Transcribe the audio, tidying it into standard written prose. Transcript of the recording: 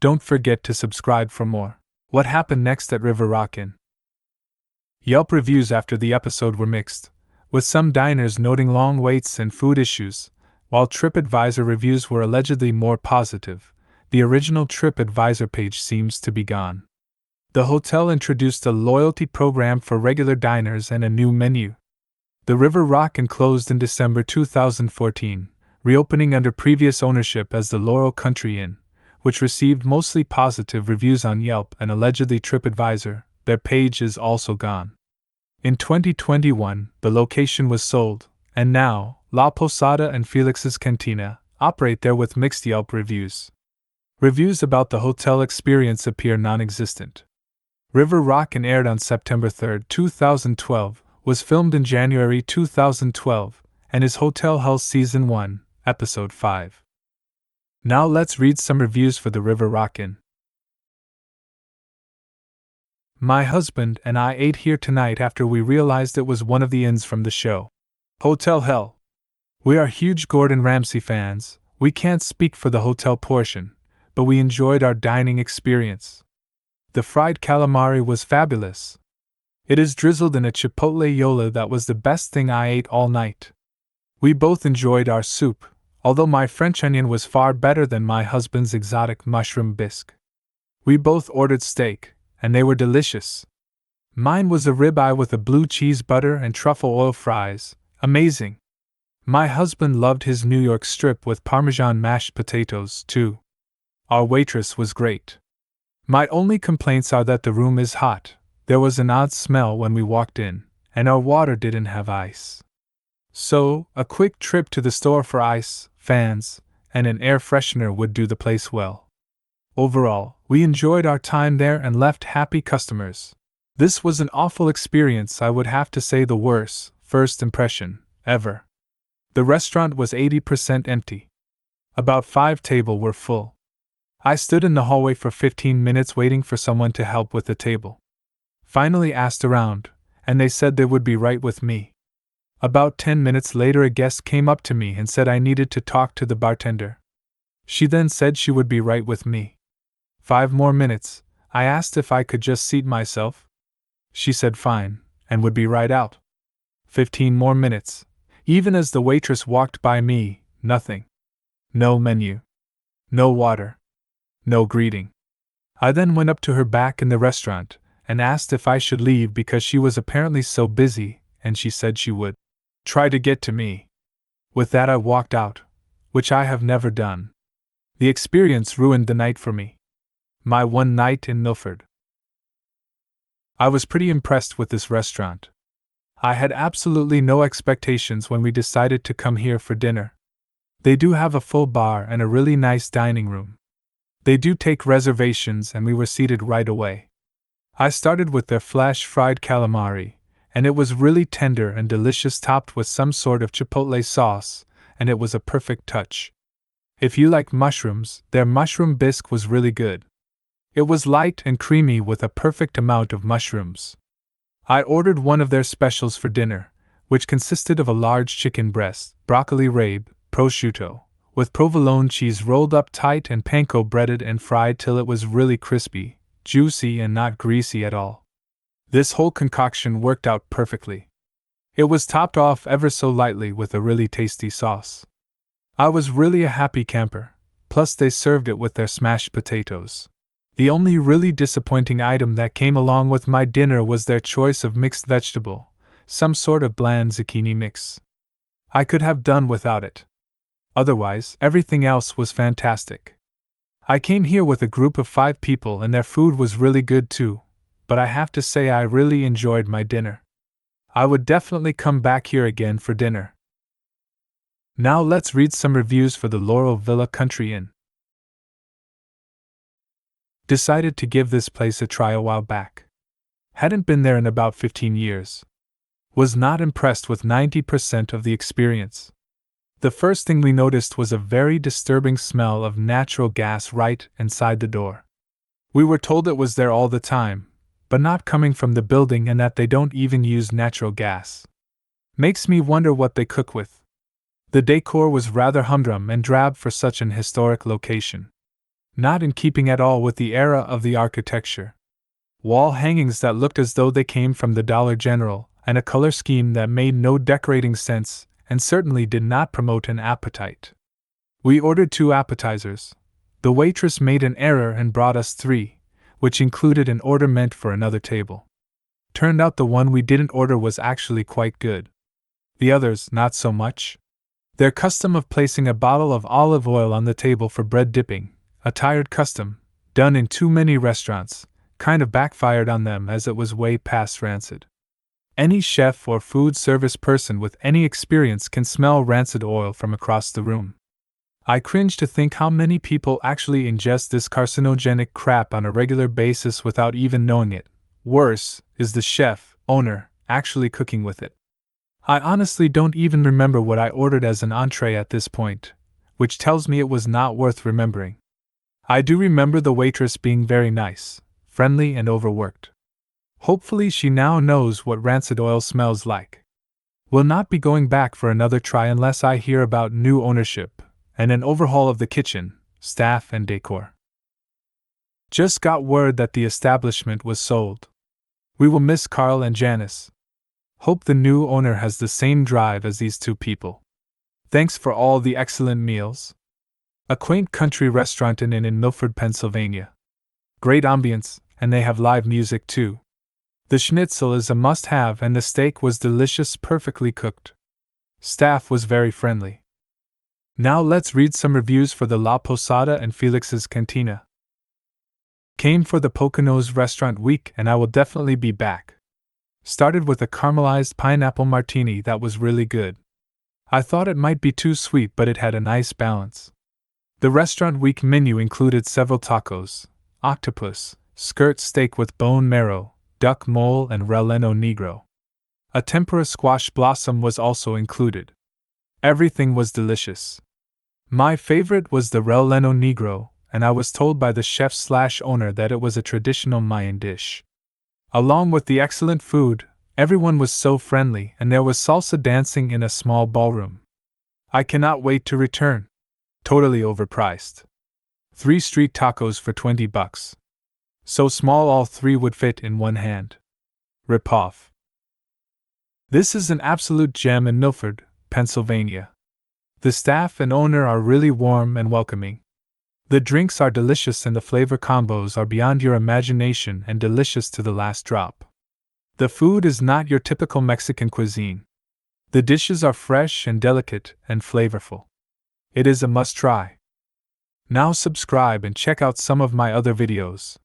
Don't forget to subscribe for more. What happened next at River Rock Inn? Yelp reviews after the episode were mixed, with some diners noting long waits and food issues, while TripAdvisor reviews were allegedly more positive. The original TripAdvisor page seems to be gone. The hotel introduced a loyalty program for regular diners and a new menu. The River Rock Inn closed in December 2014, reopening under previous ownership as the Laurel Country Inn, which received mostly positive reviews on Yelp and allegedly TripAdvisor. Their page is also gone. In 2021, the location was sold, and now, La Posada and Felix's Cantina operate there with mixed Yelp reviews. Reviews about the hotel experience appear non-existent. River Rock Inn aired on September 3, 2012, was filmed in January 2012, and is Hotel Hell Season 1, Episode 5. Now let's read some reviews for the River Rock Inn. My husband and I ate here tonight after we realized it was one of the inns from the show. Hotel Hell. We are huge Gordon Ramsay fans. We can't speak for the hotel portion, but we enjoyed our dining experience. The fried calamari was fabulous. It is drizzled in a chipotle yola that was the best thing I ate all night. We both enjoyed our soup, although my French onion was far better than my husband's exotic mushroom bisque. We both ordered steak, and they were delicious. Mine was a ribeye with a blue cheese butter and truffle oil fries, amazing. My husband loved his New York strip with Parmesan mashed potatoes, too. Our waitress was great. My only complaints are that the room is hot. There was an odd smell when we walked in, and our water didn't have ice. So, a quick trip to the store for ice, fans, and an air freshener would do the place well. Overall, we enjoyed our time there and left happy customers. This was an awful experience, I would have to say the worst first impression ever. The restaurant was 80% empty. About 5 tables were full. I stood in the hallway for 15 minutes waiting for someone to help with the table. Finally asked around, and they said they would be right with me. About 10 minutes later a guest came up to me and said I needed to talk to the bartender. She then said she would be right with me. 5 more minutes, I asked if I could just seat myself. She said fine, and would be right out. 15 more minutes. Even as the waitress walked by me, nothing. No menu. No water. No greeting. I then went up to her back in the restaurant and asked if I should leave because she was apparently so busy, and she said she would try to get to me. With that I walked out, which I have never done. The experience ruined the night for me. My one night in Milford. I was pretty impressed with this restaurant. I had absolutely no expectations when we decided to come here for dinner. They do have a full bar and a really nice dining room. They do take reservations and we were seated right away. I started with their flash fried calamari, and it was really tender and delicious, topped with some sort of chipotle sauce, and it was a perfect touch. If you like mushrooms, their mushroom bisque was really good. It was light and creamy with a perfect amount of mushrooms. I ordered one of their specials for dinner, which consisted of a large chicken breast, broccoli rabe, prosciutto, with provolone cheese rolled up tight and panko breaded and fried till it was really crispy, juicy and not greasy at all. This whole concoction worked out perfectly. It was topped off ever so lightly with a really tasty sauce. I was really a happy camper, plus they served it with their smashed potatoes. The only really disappointing item that came along with my dinner was their choice of mixed vegetable, some sort of bland zucchini mix. I could have done without it. Otherwise, everything else was fantastic. I came here with a group of 5 people and their food was really good too, but I have to say I really enjoyed my dinner. I would definitely come back here again for dinner. Now let's read some reviews for the Laurel Villa Country Inn. Decided to give this place a try a while back. Hadn't been there in about 15 years. Was not impressed with 90% of the experience. The first thing we noticed was a very disturbing smell of natural gas right inside the door. We were told it was there all the time, but not coming from the building and that they don't even use natural gas. Makes me wonder what they cook with. The decor was rather humdrum and drab for such an historic location. not in keeping at all with the era of the architecture. Wall hangings that looked as though they came from the Dollar General, and a color scheme that made no decorating sense and certainly did not promote an appetite. We ordered 2 appetizers. The waitress made an error and brought us 3, which included an order meant for another table. Turned out the one we didn't order was actually quite good. The others, not so much. Their custom of placing a bottle of olive oil on the table for bread dipping, a tired custom, done in too many restaurants, kind of backfired on them as it was way past rancid. Any chef or food service person with any experience can smell rancid oil from across the room. I cringe to think how many people actually ingest this carcinogenic crap on a regular basis without even knowing it. Worse, is the chef, owner, actually cooking with it. I honestly don't even remember what I ordered as an entree at this point, which tells me it was not worth remembering. I do remember the waitress being very nice, friendly, and overworked. Hopefully she now knows what rancid oil smells like. Will not be going back for another try unless I hear about new ownership and an overhaul of the kitchen, staff, and decor. Just got word that the establishment was sold. We will miss Carl and Janice. Hope the new owner has the same drive as these 2 people. Thanks for all the excellent meals. A quaint country restaurant in Milford, Pennsylvania. Great ambience, and they have live music too. The schnitzel is a must-have and the steak was delicious, perfectly cooked. Staff was very friendly. Now let's read some reviews for the La Posada and Felix's Cantina. Came for the Poconos Restaurant Week and I will definitely be back. Started with a caramelized pineapple martini that was really good. I thought it might be too sweet, but it had a nice balance. The Restaurant Week menu included several tacos, octopus, skirt steak with bone marrow, duck mole, and relleno negro. A tempura squash blossom was also included. Everything was delicious. My favorite was the relleno negro, and I was told by the chef/owner that it was a traditional Mayan dish. Along with the excellent food, everyone was so friendly and there was salsa dancing in a small ballroom. I cannot wait to return. Totally overpriced. 3 street tacos for $20. So small all 3 would fit in one hand. Rip off. This is an absolute gem in Milford, Pennsylvania. The staff and owner are really warm and welcoming. The drinks are delicious and the flavor combos are beyond your imagination and delicious to the last drop. The food is not your typical Mexican cuisine. The dishes are fresh and delicate and flavorful. It is a must-try. Now subscribe and check out some of my other videos.